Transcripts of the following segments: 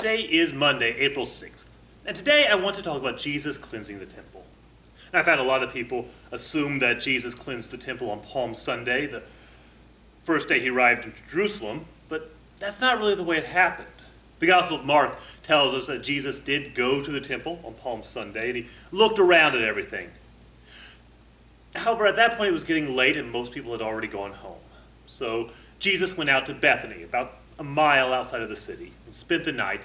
Today is Monday, April 6th, and today I want to talk about Jesus cleansing the temple. And I've had a lot of people assume that Jesus cleansed the temple on Palm Sunday, the first day he arrived in Jerusalem, but that's not really the way it happened. The Gospel of Mark tells us that Jesus did go to the temple on Palm Sunday, and he looked around at everything. However, at that point it was getting late and most people had already gone home. So Jesus went out to Bethany, about a mile outside of the city, and spent the night,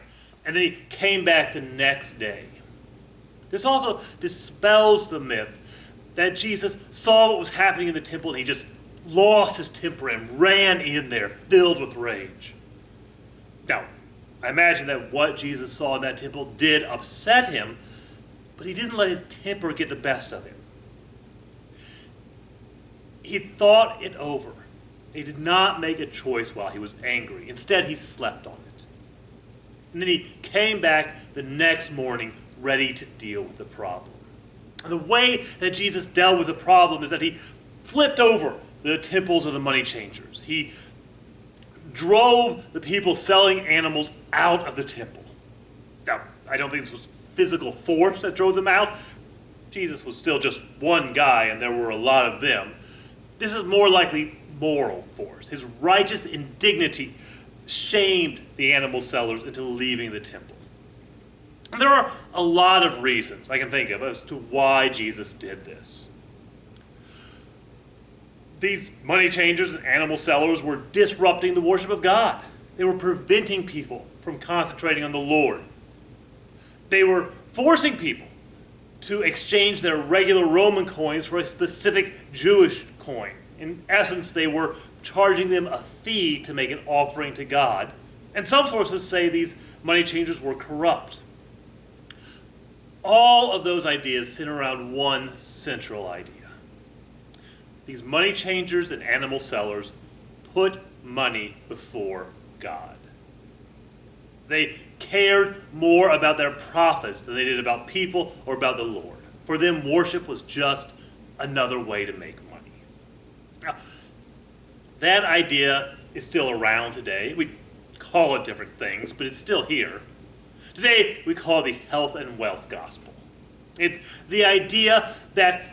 and then he came back the next day. This also dispels the myth that Jesus saw what was happening in the temple and he just lost his temper and ran in there filled with rage. Now, I imagine that what Jesus saw in that temple did upset him, but he didn't let his temper get the best of him. He thought it over. He did not make a choice while he was angry. Instead, he slept on it. And then he came back the next morning ready to deal with the problem. And the way that Jesus dealt with the problem is that he flipped over the temples of the money changers. He drove the people selling animals out of the temple. Now, I don't think this was physical force that drove them out. Jesus was still just one guy and there were a lot of them. This is more likely moral force. His righteous indignity shamed the animal sellers into leaving the temple. And there are a lot of reasons I can think of as to why Jesus did this. These money changers and animal sellers were disrupting the worship of God. They were preventing people from concentrating on the Lord. They were forcing people to exchange their regular Roman coins for a specific Jewish coin. In essence, they were charging them a fee to make an offering to God. And some sources say these money changers were corrupt. All of those ideas center around one central idea. These money changers and animal sellers put money before God. They cared more about their profits than they did about people or about the Lord. For them, worship was just another way to make money. Now, that idea is still around today. We call it different things, but it's still here. Today, we call it the health and wealth gospel. It's the idea that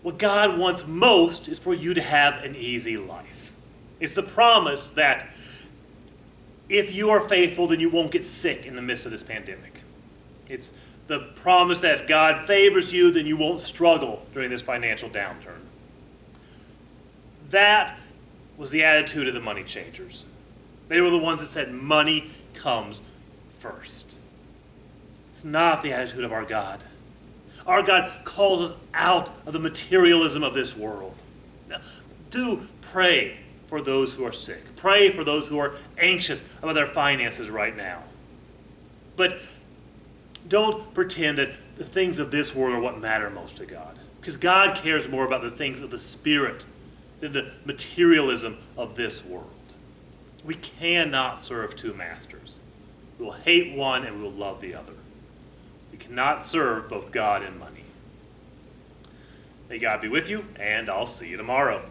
what God wants most is for you to have an easy life. It's the promise that if you are faithful, then you won't get sick in the midst of this pandemic. It's the promise that if God favors you, then you won't struggle during this financial downturn. That was the attitude of the money changers. They were the ones that said money comes first. It's not the attitude of our God. Our God calls us out of the materialism of this world. Now, do pray for those who are sick. Pray for those who are anxious about their finances right now. But don't pretend that the things of this world are what matter most to God. Because God cares more about the things of the Spirit than the materialism of this world. We cannot serve two masters. We will hate one and we will love the other. We cannot serve both God and money. May God be with you, and I'll see you tomorrow.